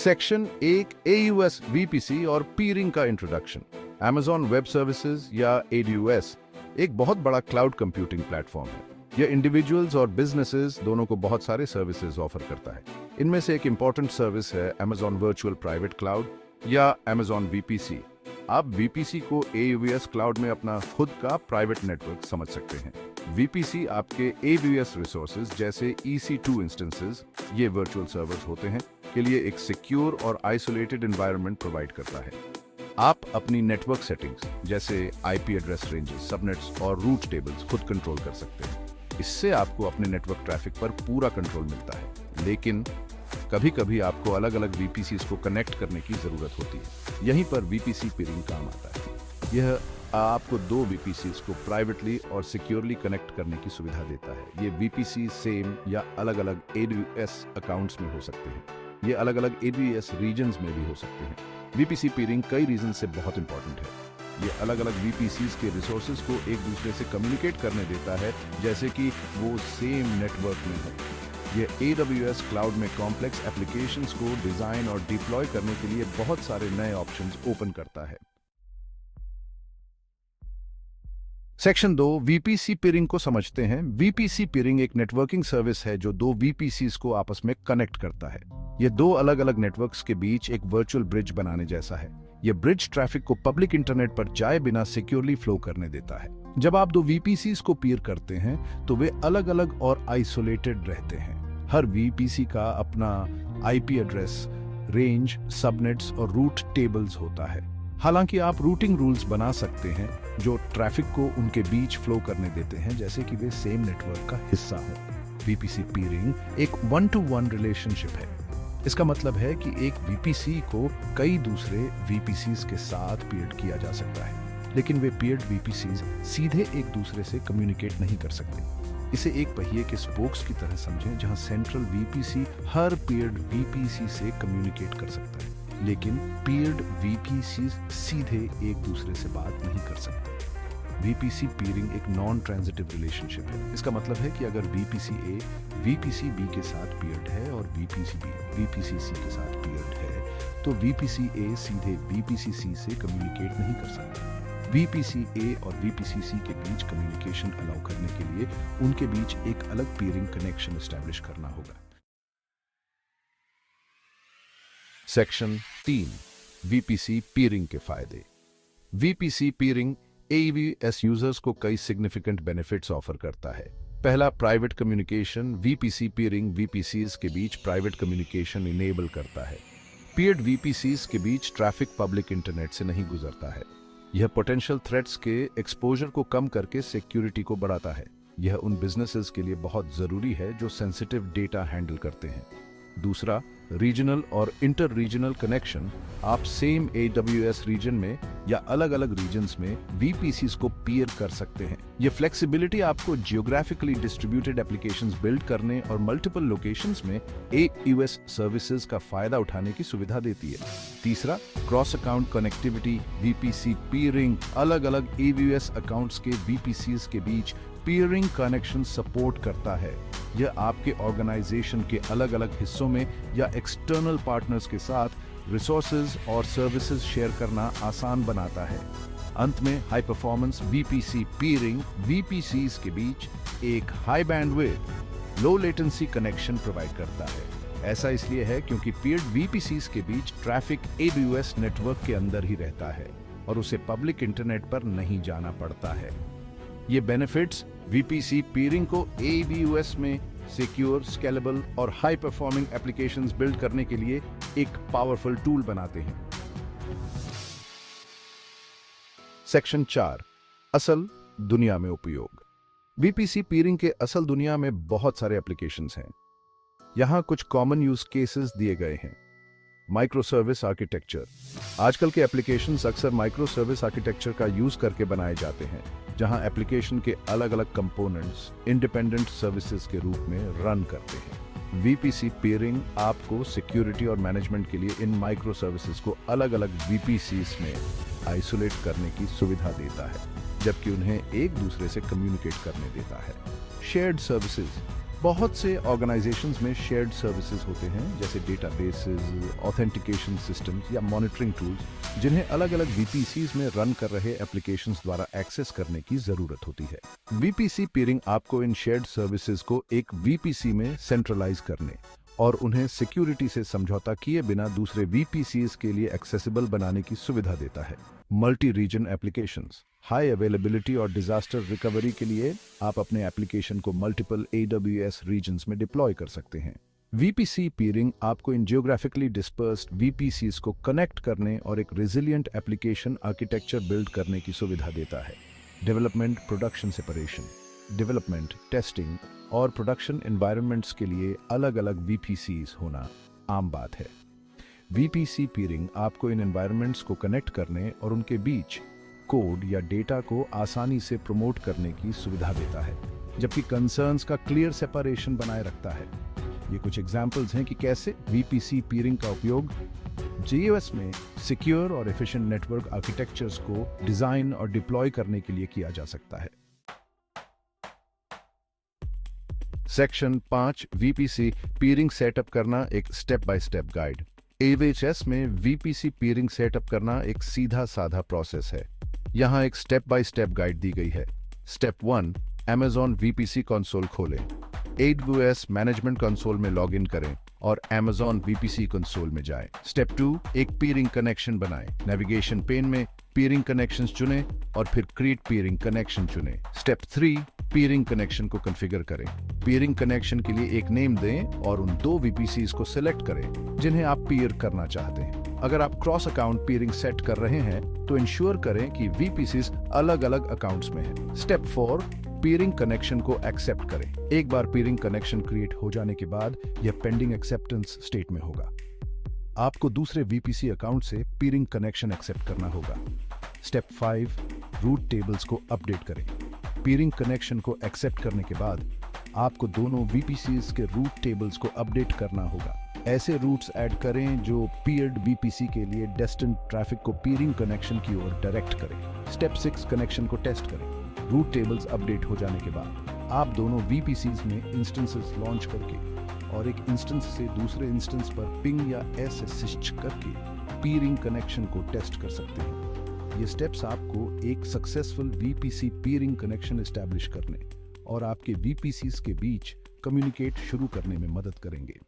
Section 1 AUS VPC और पीरिंग का introduction. Amazon web services या AWS एक बहुत बड़ा क्लाउड कंप्यूटिंग प्लेटफॉर्म है। यह इंडिविजुअल्स और बिजनेसेस दोनों को बहुत सारे सर्विसेज ऑफर करता है। इनमें से एक इंपॉर्टेंट सर्विस है Amazon वर्चुअल प्राइवेट क्लाउड या Amazon VPC। आप VPC को AWS क्लाउड में अपना खुद का प्राइवेट नेटवर्क समझ सकते हैं। VPC आपके AWS रिसोर्सेज जैसे EC2 इंस्टेंसेस, ये वर्चुअल सर्वर्स होते हैं, के लिए एक सिक्योर और आइसोलेटेड एनवायरनमेंट प्रोवाइड करता है। आप अपनी नेटवर्क सेटिंग्स जैसे IP एड्रेस रेंजेस, सबनेट्स और रूट टेबल्स खुद कंट्रोल कर सकते हैं। इससे आपको अपने नेटवर्क ट्रैफिक पर पूरा कंट्रोल मिलता है। लेकिन कभी-कभी आपको अलग-अलग VPCs को कनेक्ट करने की जरूरत होती है। यहीं पर VPC पीरिंग काम आता है। यह आपको दो VPCs को प्राइवेटली और सिक्योरली कनेक्ट करने की सुविधा देता है। ये VPC सेम या अलग-अलग AWS अकाउंट्स में हो सकते हैं। ये अलग-अलग AWS रीजन्स में भी हो सकते हैं। VPC पीरिंग कई रीजन से बहुत इंपॉर्टेंट है। ये अलग-अलग VPCs के रिसोर्सेज को एक दूसरे से कम्युनिकेट करने देता है, जैसे कि वो सेम नेटवर्क में हो। ये AWS क्लाउड में कॉम्प्लेक्स एप्लीकेशंस को डिजाइन और डिप्लॉय करने के लिए बहुत सारे नए ऑप्शंस ओपन करता है। सेक्शन 2 VPC पीरिंग को समझते हैं। VPC पीरिंग एक नेटवर्किंग सर्विस है जो दो VPCs को आपस में कनेक्ट करता है। ये दो अलग-अलग नेटवर्क्स के बीच एक वर्चुअल ब्रिज बनाने जैसा है। ये ब्रिज ट्रैफिक को पब्लिक इंटरनेट पर जाए बिना सिक्योरली फ्लो करने देता है। जब आप दो VPCs को पीर करते हैं तो वे अलग-अलग और आइसोलेटेड रहते हैं। हर VPC का अपना IP एड्रेस, रेंज, सबनेट्स और रूट टेबल्स होता है। हालांकि आप रूटिंग रूल्स बना सकते हैं जो ट्रैफिक को उनके बीच फ्लो करने देते हैं, जैसे कि वे सेम नेटवर्क का हिस्सा हो। VPC पीरिंग एक 1-to-1 रिलेशनशिप है। इसका मतलब है कि एक VPC को कई दूसरे VPCs के साथ पीयर्ड किया जा सकता है, लेकिन वे पीयर्ड VPCs सीधे एक दूसरे से कम्युनिकेट नहीं कर सकते। इसे एक पहिए के स्पोक्स की तरह समझें, जहां सेंट्रल VPC हर पीयर्ड VPC से कम्युनिकेट कर सकता है, लेकिन पीयर्ड VPCs सीधे एक दूसरे से बात नहीं कर सकते। VPC पीरिंग एक नॉन ट्रांजिटिव रिलेशनशिप है। इसका मतलब है कि अगर VPC A VPC B के साथ पीयर्ड है और VPC B VPC C के साथ पीयर्ड है, तो VPC A सीधे VPC C से कम्युनिकेट नहीं कर सकता। VPC A और VPC C के बीच कम्युनिकेशन अलाउ करने के लिए उनके बीच एक अलग पीरिंग कनेक्शन एस्टैब्लिश करना होगा। सेक्शन 3 VPC पीरिंग के फायदे। VPC पीरिंग AWS यूजर्स को कई सिग्निफिकेंट बेनिफिट्स ऑफर करता है। पहला, प्राइवेट कम्युनिकेशन। VPC पीरिंग VPCs के बीच प्राइवेट कम्युनिकेशन इनेबल करता है। पीयर्ड VPCs के बीच ट्रैफिक पब्लिक इंटरनेट से नहीं गुजरता है। यह पोटेंशियल थ्रेट्स के एक्सपोजर को कम करके सिक्योरिटी को बढ़ाता है। यह उन बिजनेसेस के लिए बहुत जरूरी है जो सेंसिटिव डेटा हैंडल करते हैं। दूसरा, रीजनल और इंटर रीजनल कनेक्शन। आप सेम AWS रीजन में या अलग-अलग रीजन्स में VPCs को पीयर कर सकते हैं। ये फ्लेक्सिबिलिटी आपको जियोग्राफिकली डिस्ट्रीब्यूटेड एप्लीकेशंस बिल्ड करने और मल्टीपल लोकेशंस में AWS सर्विसेज का फायदा उठाने की सुविधा देती है। तीसरा, क्रॉस अकाउंट कनेक्टिविटी। VPC पीयरिंग अलग-अलग AWS अकाउंट्स के VPCs के बीच पीयरिंग कनेक्शन सपोर्ट करता है। यह आपके ऑर्गेनाइजेशन के अलग-अलग हिस्सों में या एक्सटर्नल पार्टनर्स के साथ रिसोर्सेज और सर्विसेज शेयर करना आसान बनाता है। अंत में, हाई परफॉर्मेंस VPC पीयरिंग VPCs के बीच एक high bandwidth, low latency connection provide करता है। ऐसा इसलिए है क्योंकि पीयर्ड VPCs के बीच ट्रैफिक AWS नेटवर्क के अंदर ही रहता है और उसे पब्लिक इंटरनेट पर नहीं जाना पड़ता है। ये बेनिफिट्स VPC पीरिंग को AWS में सिक्योर, स्केलेबल और हाई परफॉर्मिंग एप्लीकेशंस बिल्ड करने के लिए एक पावरफुल टूल बनाते हैं। सेक्शन 4 असल दुनिया में उपयोग। VPC पीरिंग के असल दुनिया में बहुत सारे एप्लीकेशंस हैं। यहां कुछ कॉमन यूज केसेस दिए गए हैं। Micro service architecture. आजकल के एप्लीकेशंस अक्सर माइक्रो सर्विस आर्किटेक्चर का यूज करके बनाए जाते हैं, जहां एप्लीकेशन के अलग-अलग कंपोनेंट्स इंडिपेंडेंट सर्विसेज के रूप में रन करते हैं। VPC पीयरिंग आपको सिक्योरिटी और मैनेजमेंट के लिए इन माइक्रो सर्विसेज को अलग-अलग VPCs में आइसोलेट करने की सुविधा देता है, जबकि उन्हें एक दूसरे से कम्युनिकेट करने देता है। Shared services. बहुत से ऑर्गेनाइजेशंस में शेयर्ड सर्विसेज होते हैं, जैसे डेटाबेसेस, ऑथेंटिकेशन सिस्टम्स या मॉनिटरिंग टूल्स, जिन्हें अलग अलग वीपीसीज में रन कर रहे एप्लीकेशंस द्वारा एक्सेस करने की जरूरत होती है। वीपीसी पीयरिंग आपको इन शेयर्ड सर्विसेज को एक वीपीसी में सेंट्रलाइज करने और उन्हें सिक्योरिटी से समझौता किए बिना दूसरे वीपीसीज के लिए एक्सेसिबल बनाने की सुविधा देता है। Multi reason applications, high availability और डिजास्टर रिकवरी के लिए आप अपने एप्लीकेशन को मल्टीपल AWS रीजन्स में डिप्लॉय कर सकते हैं। वीपीसी पीयरिंग आपको इन जियोग्राफिकली डिस्पर्स्ड वीपीसीज को कनेक्ट करने और एक रेजिलिएंट एप्लीकेशन आर्किटेक्चर बिल्ड करने की सुविधा देता है। Development production separation, development, testing और प्रोडक्शन एनवायरनमेंट्स के लिए अलग अलग वीपीसीज होना आम बात है। वीपीसी पीयरिंग आपको इन एनवायरनमेंट्स को कनेक्ट करने और उनके बीच कोड या डेटा को आसानी से प्रमोट करने की सुविधा देता है, जबकि कंसर्न्स का क्लियर सेपरेशन बनाए रखता है। ये कुछ एग्जांपल्स हैं कि कैसे वीपीसी पीयरिंग का उपयोग JOS में सिक्योर और एफिशिएंट नेटवर्क आर्किटेक्चर्स को डिजाइन और डिप्लॉय करने के लिए किया जा सकता है। सेक्शन 5 वीपीसी पीयरिंग सेटअप करना एक step by step guide. AWS में वीपीसी पीयरिंग सेटअप करना एक सीधा साधा प्रोसेस है। यहाँ एक स्टेप बाय स्टेप गाइड दी गई है। स्टेप 1, Amazon VPC कंसोल खोलें। AWS मैनेजमेंट कंसोल में लॉगिन करें और Amazon VPC कंसोल में जाएं। स्टेप 2, एक पीयरिंग कनेक्शन बनाएं। नेविगेशन पेन में पीयरिंग कनेक्शंस चुनें और फिर क्रिएट पीयरिंग कनेक्शन चुनें। स्टेप 3, पीयरिंग कनेक्शन को कॉन्फ़िगर करें। पीयरिंग कनेक्शन के लिए एक नेम दें और उन दो वीपीसीज को सिलेक्ट करें जिन्हें आप पीयर करना चाहते हैं। अगर आप क्रॉस अकाउंट पीयरिंग सेट कर रहे हैं तो इंश्योर करें कि वीपीसीज अलग अलग अकाउंट्स में हैं। स्टेप 4, पीयरिंग कनेक्शन को एक्सेप्ट करें। एक बार पीयरिंग कनेक्शन क्रिएट हो जाने के बाद यह पेंडिंग एक्सेप्टेंस स्टेट में होगा। आपको दूसरे वीपीसी अकाउंट से पीयरिंग कनेक्शन एक्सेप्ट करना होगा। स्टेप 5, रूट टेबल्स को अपडेट करें। पीयरिंग कनेक्शन को एक्सेप्ट करने के बाद आपको दोनों वीपीसीज के रूट टेबल्स को अपडेट करना होगा। ऐसे रूट्स ऐड करें जो पीयर्ड वीपीसी के लिए डेस्टिनेड ट्रैफिक को पीयरिंग कनेक्शन की ओर डायरेक्ट करें। स्टेप 6, कनेक्शन को टेस्ट करें। रूट टेबल्स अपडेट हो जाने के बाद आप दोनों वीपीसीज में इंस्टेंसेस लॉन्च करके और एक इंस्टेंस से दूसरे इंस्टेंस पर पिंग या SSH करके पीयरिंग कनेक्शन को टेस्ट कर सकते हैं। ये स्टेप्स आपको एक सक्सेसफुल वीपीसी पीयरिंग कनेक्शन एस्टैब्लिश करने और आपके वीपीसीज के बीच कम्युनिकेट शुरू करने में मदद करेंगे।